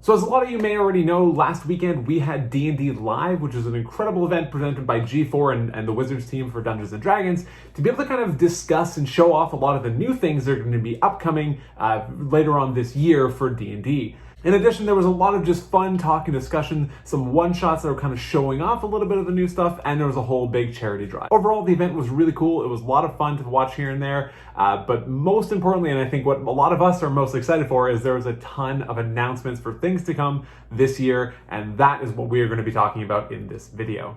So as a lot of you may already know, last weekend we had D&D Live, which is an incredible event presented by G4 and the Wizards team for Dungeons & Dragons, to be able to kind of discuss and show off a lot of the new things that are going to be upcoming later on this year for D&D. In addition, there was a lot of just fun talk and discussion, some one-shots that were kind of showing off a little bit of the new stuff, and there was a whole big charity drive. Overall, the event was really cool. It was a lot of fun to watch here and there, but most importantly, and I think what a lot of us are most excited for, is there was a ton of announcements for things to come this year, and that is what we are going to be talking about in this video.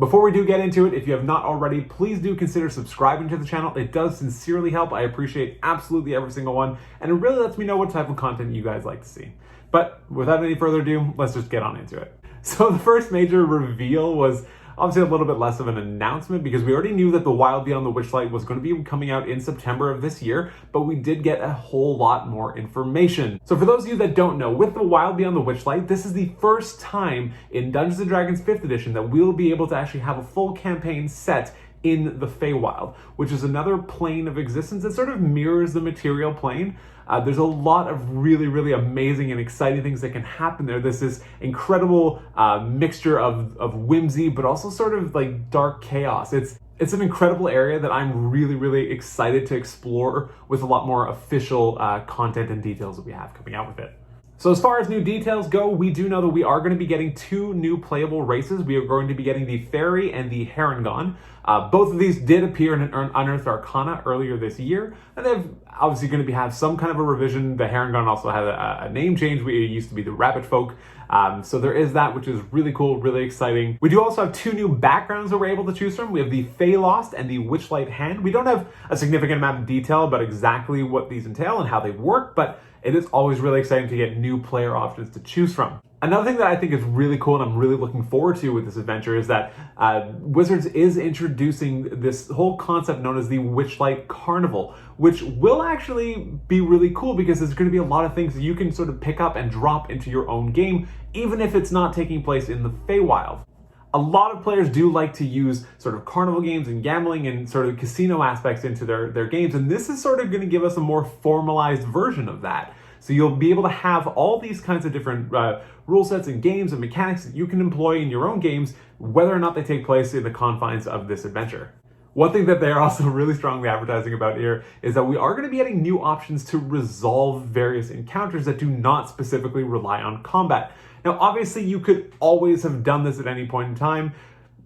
Before we do get into it, if you have not already, please do consider subscribing to the channel. It does sincerely help. I appreciate absolutely every single one, and it really lets me know what type of content you guys like to see. But without any further ado, let's just get on into it. So the first major reveal was obviously a little bit less of an announcement, because we already knew that the Wild Beyond the Witchlight was going to be coming out in September of this year, but we did get a whole lot more information. So for those of you that don't know, with the Wild Beyond the Witchlight, this is the first time in Dungeons & Dragons 5th edition that we'll be able to actually have a full campaign set in the Feywild, which is another plane of existence that sort of mirrors the material plane. There's a lot of really amazing and exciting things that can happen there. There's this incredible mixture of whimsy, but also sort of like dark chaos. It's an incredible area that I'm really excited to explore with a lot more official content and details that we have coming out with it. So as far as new details go, we do know that we are going to be getting two new playable races. We are going to be getting the Fairy and the Herongon. Both of these did appear in an Unearthed Arcana earlier this year, and they're obviously going to have some kind of a revision. The Herongon also had a name change. It used to be the Rabbit Folk. So there is that, which is really cool, really exciting. We do also have two new backgrounds that we're able to choose from. We have the Fey Lost and the Witchlight Hand. We don't have a significant amount of detail about exactly what these entail and how they work, but it is always really exciting to get new player options to choose from. Another thing that I think is really cool and I'm really looking forward to with this adventure is that Wizards is introducing this whole concept known as the Witchlight Carnival, which will actually be really cool because there's going to be a lot of things that you can sort of pick up and drop into your own game, even if it's not taking place in the Feywild. A lot of players do like to use sort of carnival games and gambling and sort of casino aspects into their games, and this is sort of going to give us a more formalized version of that. So you'll be able to have all these kinds of different rule sets and games and mechanics that you can employ in your own games, whether or not they take place in the confines of this adventure. One thing that they're also really strongly advertising about here is that we are going to be getting new options to resolve various encounters that do not specifically rely on combat. Now, obviously, you could always have done this at any point in time,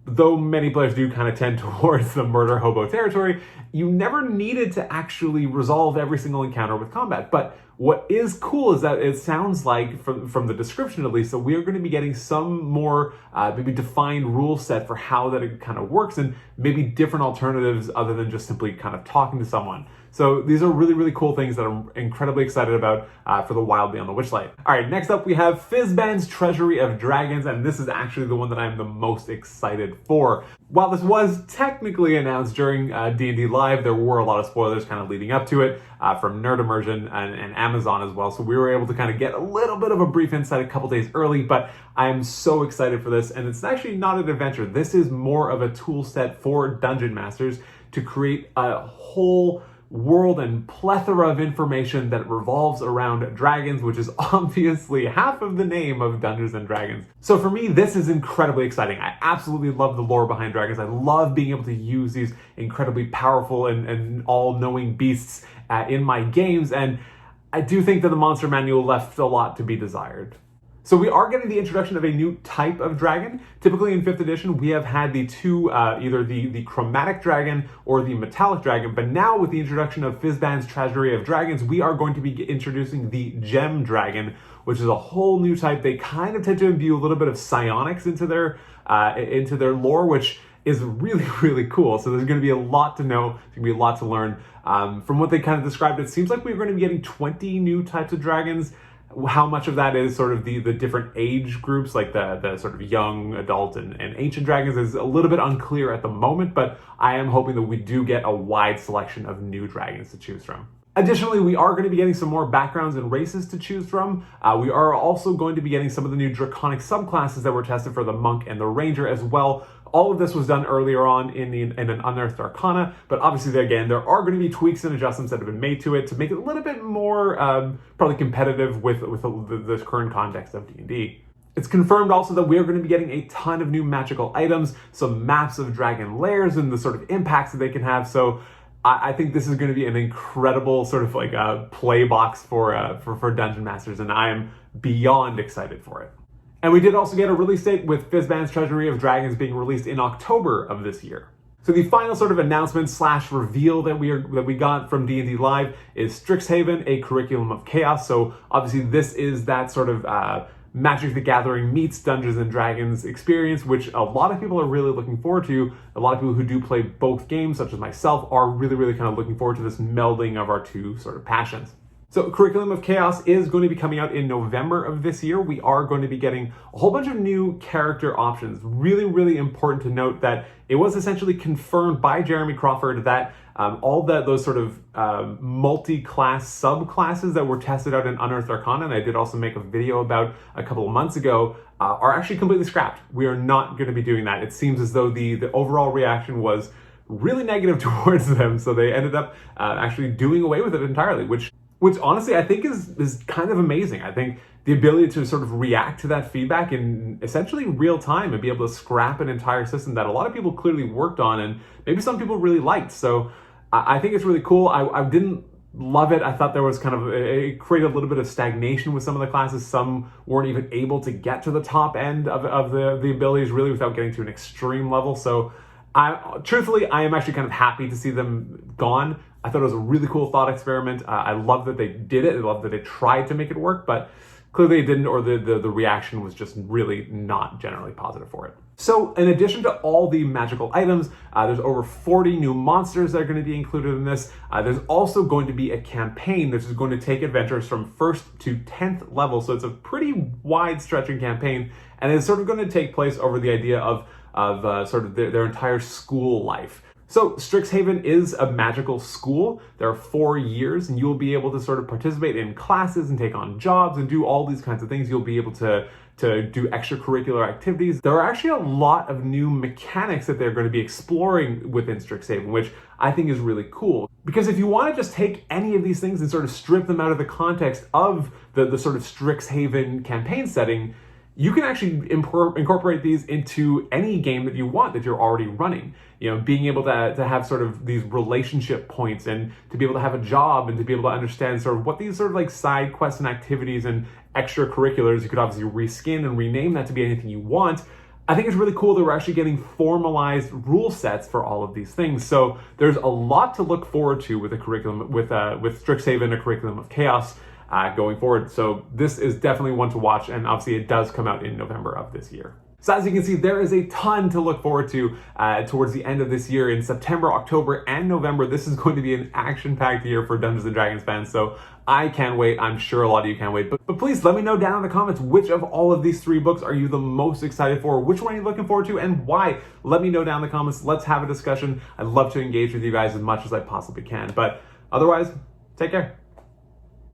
though many players do kind of tend towards the murder hobo territory. You never needed to actually resolve every single encounter with combat. But what is cool is that it sounds like, from the description at least, that we are going to be getting some more maybe defined rule set for how that it kind of works, and maybe different alternatives other than just simply kind of talking to someone. So these are really cool things that I'm incredibly excited about for the Wild Beyond the Witchlight. All right, next up we have Fizban's Treasury of Dragons, and this is actually the one that I'm the most excited for. While this was technically announced during D&D Live, there were a lot of spoilers kind of leading up to it from Nerd Immersion and Amazon as well, so we were able to kind of get a little bit of a brief insight a couple days early, but I am so excited for this, and it's actually not an adventure. This is more of a tool set for Dungeon Masters to create a whole world and plethora of information that revolves around dragons, which is obviously half of the name of Dungeons & Dragons. So for me, this is incredibly exciting. I absolutely love the lore behind dragons. I love being able to use these incredibly powerful and all-knowing beasts in my games, and I do think that the Monster Manual left a lot to be desired. So we are getting the introduction of a new type of dragon. Typically in 5th edition, we have had the two, either the chromatic dragon or the metallic dragon, but now with the introduction of Fizban's Treasury of Dragons, we are going to be introducing the gem dragon, which is a whole new type. They kind of tend to imbue a little bit of psionics into their lore, which is really cool. So there's going to be a lot to know. There's going to be a lot to learn. From what they kind of described, it seems like we're going to be getting 20 new types of dragons. How much of that is sort of the different age groups, like the sort of young, adult, and ancient dragons, is a little bit unclear at the moment, but I am hoping that we do get a wide selection of new dragons to choose from. Additionally, we are going to be getting some more backgrounds and races to choose from. We are also going to be getting some of the new draconic subclasses that were tested for the monk and the ranger as well. All of this was done earlier on in an Unearthed Arcana, but obviously, again, there are going to be tweaks and adjustments that have been made to it to make it a little bit more probably competitive with the current context of D&D. It's confirmed also that we are going to be getting a ton of new magical items, some maps of dragon lairs and the sort of impacts that they can have. So I think this is going to be an incredible sort of like a play box for Dungeon Masters, and I am beyond excited for it. And we did also get a release date with Fizban's Treasury of Dragons being released in October of this year. So the final sort of announcement / reveal that we got from D&D Live is Strixhaven, a curriculum of chaos. So obviously this is that sort of Magic the Gathering meets Dungeons and Dragons experience, which a lot of people are really looking forward to. A lot of people who do play both games, such as myself, are really kind of looking forward to this melding of our two sort of passions. So Curriculum of Chaos is going to be coming out in November of this year. We are going to be getting a whole bunch of new character options. Really important to note that it was essentially confirmed by Jeremy Crawford that all those sort of multi-class subclasses that were tested out in Unearthed Arcana, and I did also make a video about a couple of months ago, are actually completely scrapped. We are not going to be doing that. It seems as though the overall reaction was really negative towards them, so they ended up actually doing away with it entirely, which honestly I think is kind of amazing. I think the ability to sort of react to that feedback in essentially real time and be able to scrap an entire system that a lot of people clearly worked on and maybe some people really liked. So I think it's really cool. I didn't love it. I thought there was kind of, it created a little bit of stagnation with some of the classes. Some weren't even able to get to the top end of the abilities really without getting to an extreme level. So truthfully, I am actually kind of happy to see them gone. I thought it was a really cool thought experiment. I love that they did it. I love that they tried to make it work, but clearly it didn't, or the reaction was just really not generally positive for it. So in addition to all the magical items, there's over 40 new monsters that are going to be included in this. There's also going to be a campaign that is going to take adventurers from 1st to 10th level. So it's a pretty wide stretching campaign, and it's sort of going to take place over the idea of sort of their entire school life. So Strixhaven is a magical school. There are 4 years, and you'll be able to sort of participate in classes and take on jobs and do all these kinds of things. You'll be able to do extracurricular activities. There are actually a lot of new mechanics that they're going to be exploring within Strixhaven, which I think is really cool. Because if you want to just take any of these things and sort of strip them out of the context of the sort of Strixhaven campaign setting, you can actually incorporate these into any game that you want that you're already running. You know, being able to have sort of these relationship points and to be able to have a job and to be able to understand sort of what these sort of like side quests and activities and extracurriculars, you could obviously reskin and rename that to be anything you want. I think it's really cool that we're actually getting formalized rule sets for all of these things. So there's a lot to look forward to with a curriculum, with Strixhaven, a curriculum of chaos. Going forward. So this is definitely one to watch, and obviously it does come out in November of this year. So as you can see, there is a ton to look forward to towards the end of this year. In September, October, and November, this is going to be an action-packed year for Dungeons & Dragons fans, so I can't wait. I'm sure a lot of you can't wait. But please let me know down in the comments, which of all of these 3 books are you the most excited for? Which one are you looking forward to, and why? Let me know down in the comments. Let's have a discussion. I'd love to engage with you guys as much as I possibly can. But otherwise, take care.